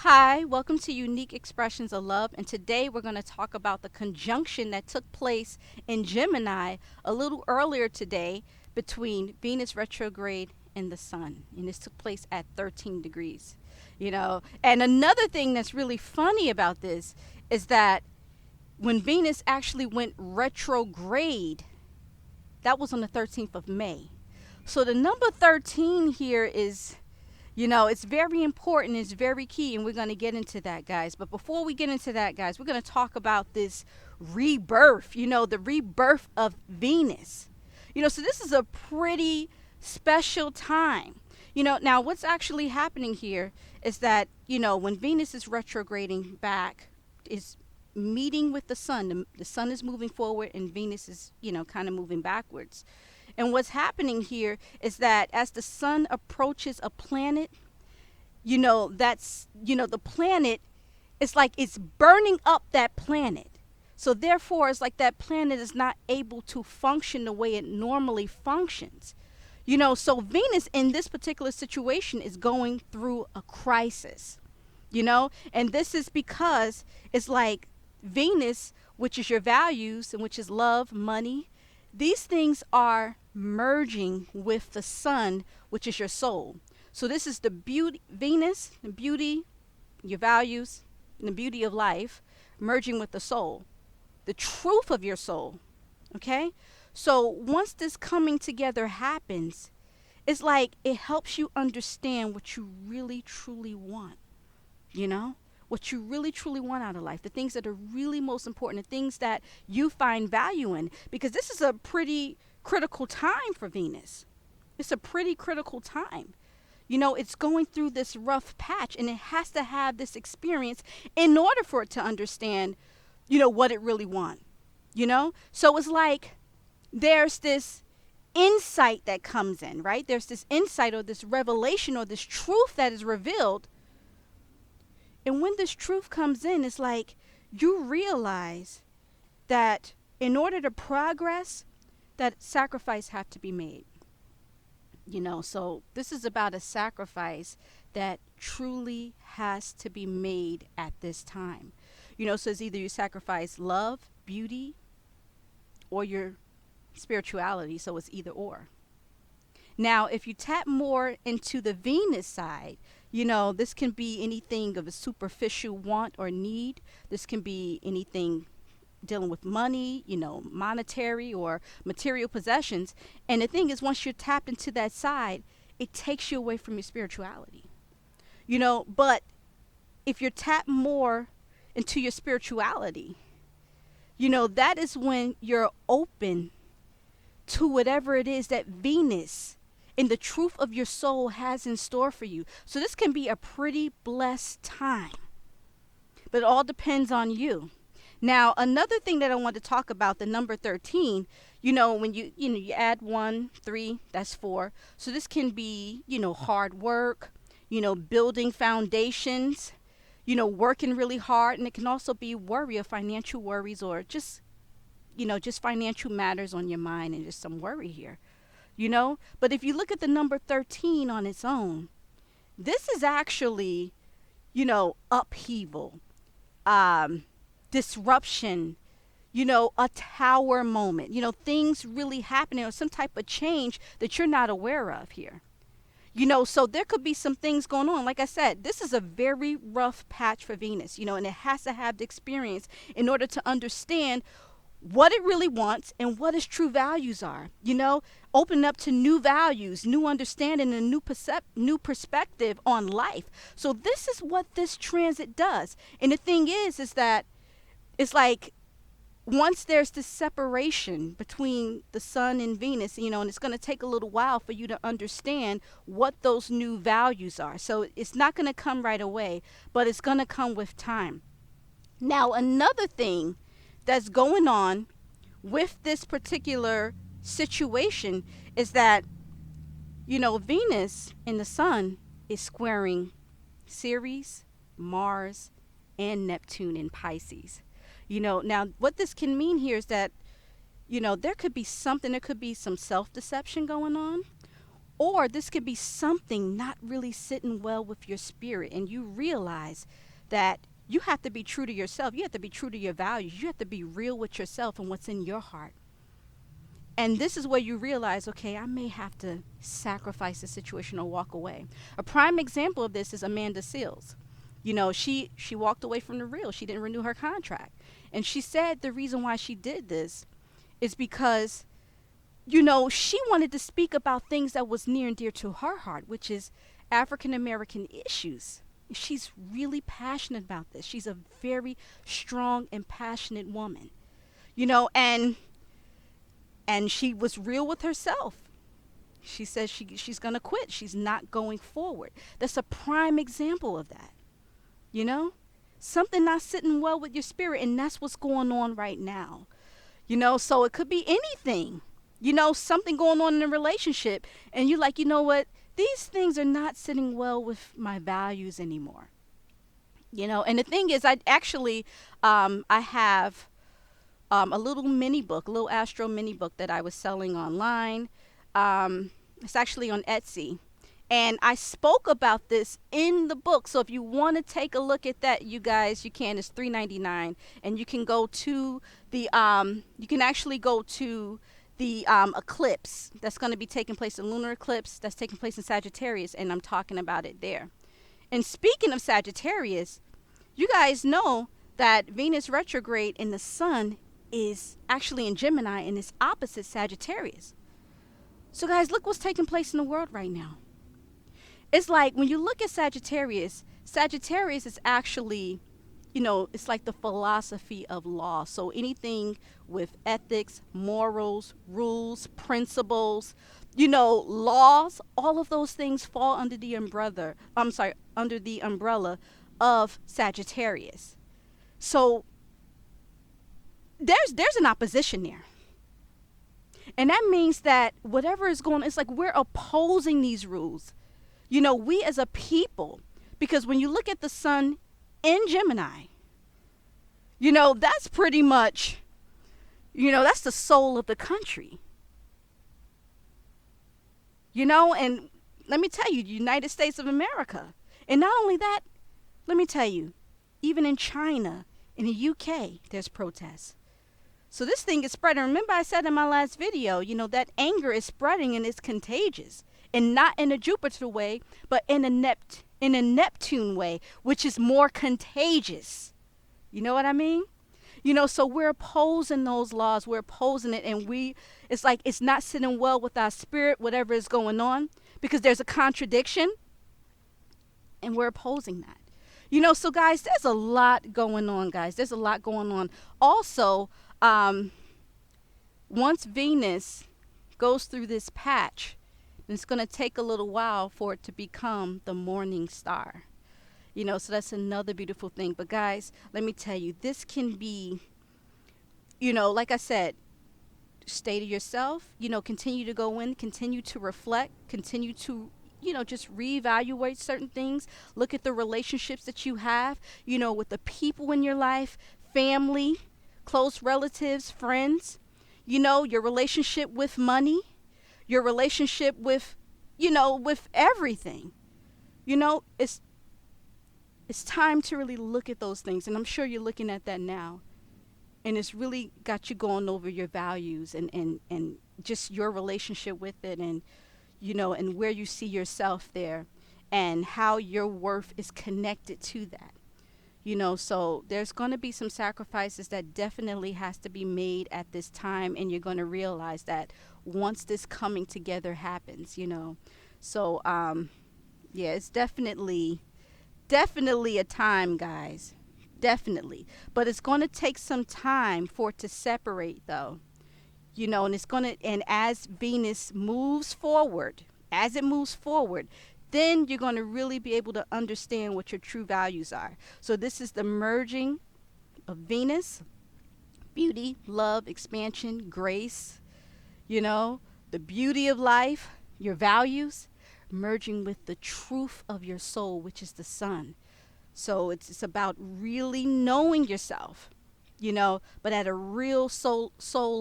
Hi, welcome to Unique Expressions of Love, and today we're going to talk about the conjunction that took place in Gemini a little earlier today between Venus retrograde and the Sun, and this took place at 13 degrees. And another thing that's really funny about this is that when Venus actually went retrograde, that was on the 13th of May. So the number 13 here is, it's very important, it's very key, and we're going to get into that, guys. But before we get into that, guys, we're going to talk about this rebirth, the rebirth of Venus. So this is a pretty special time. Now what's actually happening here is that, when Venus is retrograding back, is meeting with the sun. The sun is moving forward and Venus is, kind of moving backwards. And what's happening here is that as the sun approaches a planet, the planet is like it's burning up that planet. So therefore, it's like that planet is not able to function the way it normally functions. So Venus in this particular situation is going through a crisis, and this is because it's like Venus, which is your values and which is love, money, these things are merging with the sun, which is your soul. So this is the beauty, Venus, the beauty, your values, and the beauty of life, merging with the soul, the truth of your soul. Okay? So once this coming together happens, it's like it helps you understand what you really truly want, what you really truly want out of life, the things that are really most important, the things that you find value in, because this is a pretty critical time for Venus. It's a pretty critical time. It's going through this rough patch, and it has to have this experience in order for it to understand, what it really wants. So it's like there's this insight that comes in, right? There's this insight or this revelation or this truth that is revealed. And when this truth comes in, it's like you realize that in order to progress, that sacrifice have to be made. So this is about a sacrifice that truly has to be made at this time. So it's either you sacrifice love, beauty, or your spirituality. So it's either or. Now, if you tap more into the Venus side, this can be anything of a superficial want or need. This can be anything dealing with money, monetary or material possessions. And the thing is, once you're tapped into that side, it takes you away from your spirituality. But if you're tapped more into your spirituality, that is when you're open to whatever it is that Venus and the truth of your soul has in store for you. So this can be a pretty blessed time, but it all depends on you. Now, another thing that I want to talk about, the number 13, when you add 1, 3, that's 4. So this can be, hard work, building foundations, working really hard. And it can also be worry or financial worries, or just financial matters on your mind and just some worry here, But if you look at the number 13 on its own, this is actually, upheaval, disruption, a tower moment, things really happening or some type of change that you're not aware of here. So there could be some things going on. Like I said, this is a very rough patch for Venus, and it has to have the experience in order to understand what it really wants and what its true values are, open up to new values, new understanding, and new perspective on life. So this is what this transit does. And the thing is that it's like once there's this separation between the sun and Venus, and it's going to take a little while for you to understand what those new values are. So it's not going to come right away, but it's going to come with time. Now, another thing that's going on with this particular situation is that, Venus and the sun is squaring Ceres, Mars, and Neptune in Pisces. Now what this can mean here is that, there could be some self-deception going on, Or this could be something not really sitting well with your spirit, and you realize that you have to be true to yourself. You have to be true to your values. You have to be real with yourself and what's in your heart. And this is where you realize, okay, I may have to sacrifice the situation or walk away. A prime example of this is Amanda Seales. You know, she walked away from the real. She didn't renew her contract. And she said the reason why she did this is because, you know, she wanted to speak about things that was near and dear to her heart, which is African American issues. She's really passionate about this. She's a very strong and passionate woman, you know, and she was real with herself. She says she's going to quit. She's not going forward. That's a prime example of that, you know, something not sitting well with your spirit. And that's what's going on right now, you know, so it could be anything, you know, something going on in a relationship. And you're like, you know what? These things are not sitting well with my values anymore. You know, and the thing is, I actually, I have a little mini book, a little Astro mini book that I was selling online. It's actually on Etsy. And I spoke about this in the book. So if you want to take a look at that, you guys, you can. It's $3.99. And you can go to the, you can actually go to the eclipse that's going to be taking place, the lunar eclipse that's taking place in Sagittarius, and I'm talking about it there. And speaking of Sagittarius, you guys know that Venus retrograde in the sun is actually in Gemini and it's opposite Sagittarius. So guys, look what's taking place in the world right now. It's like when you look at Sagittarius, Sagittarius is actually, you know, it's like the philosophy of law. So anything with ethics, morals, rules, principles, you know, laws, all of those things fall under the umbrella, under the umbrella of Sagittarius. So there's an opposition there. And that means that whatever is going on, it's like we're opposing these rules. You know, we as a people, because when you look at the sun in Gemini, you know, that's pretty much, you know, that's the soul of the country. You know, and let me tell you, the United States of America. And not only that, let me tell you, even in China, in the UK, there's protests. So this thing is spreading. Remember I said in my last video, you know, that anger is spreading and it's contagious. And not in a Jupiter way, but in a Neptune way, which is more contagious. You know what I mean? You know, so we're opposing those laws. We're opposing it. And it's like it's not sitting well with our spirit, whatever is going on, because there's a contradiction. And we're opposing that. You know, so guys, there's a lot going on, guys. There's a lot going on. Also, once Venus goes through this patch, it's going to take a little while for it to become the morning star. You know, so that's another beautiful thing. But guys, let me tell you, this can be, you know, like I said, stay to yourself, you know, continue to go in, continue to reflect, continue to, you know, just reevaluate certain things. Look at the relationships that you have, you know, with the people in your life, family, close relatives, friends, you know, your relationship with money, your relationship with, you know, with everything. You know, it's time to really look at those things. And I'm sure you're looking at that now. And it's really got you going over your values and just your relationship with it, and, you know, and where you see yourself there and how your worth is connected to that. You know, so there's going to be some sacrifices that definitely has to be made at this time. And you're going to realize that once this coming together happens, you know. So, yeah, it's definitely a time, guys. Definitely. But it's going to take some time for it to separate, though. You know, and it's going to, and as Venus moves forward, then you're going to really be able to understand what your true values are. So this is the merging of Venus, beauty, love, expansion, grace, you know, the beauty of life, your values, merging with the truth of your soul, which is the sun. So it's about really knowing yourself, you know, but at a real soul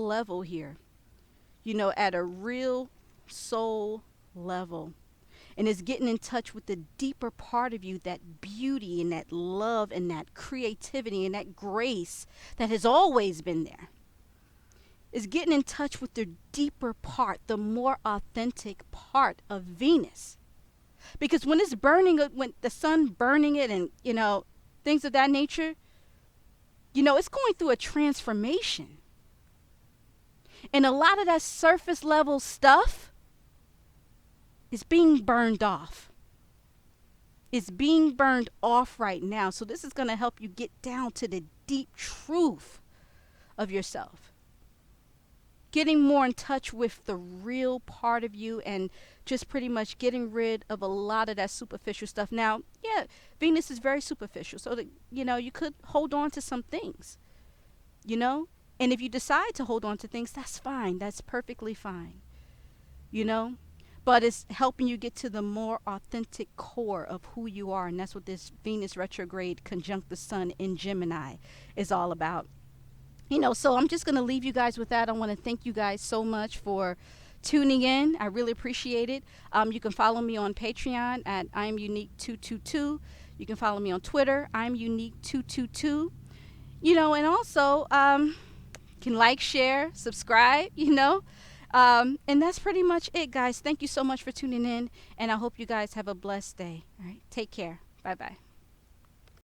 level here, you know, at a real soul level. And it's getting in touch with the deeper part of you, that beauty and that love and that creativity and that grace that has always been there. It's getting in touch with the deeper part, the more authentic part of Venus. Because when it's burning, when the sun burning it and, things of that nature, it's going through a transformation. And a lot of that surface level stuff is being burned off. It's being burned off right now. So this is going to help you get down to the deep truth of yourself. Getting more in touch with the real part of you and just pretty much getting rid of a lot of that superficial stuff. Now, yeah, Venus is very superficial. So that, you could hold on to some things, and if you decide to hold on to things, that's fine. That's perfectly fine, but it's helping you get to the more authentic core of who you are. And that's what this Venus retrograde conjunct the sun in Gemini is all about. So I'm just going to leave you guys with that. I want to thank you guys so much for tuning in. I really appreciate it. You can follow me on Patreon at I'm Unique222. You can follow me on Twitter, I'm Unique222. And also can like, share, subscribe, and that's pretty much it, guys. Thank you so much for tuning in, and I hope you guys have a blessed day. All right, take care. Bye-bye.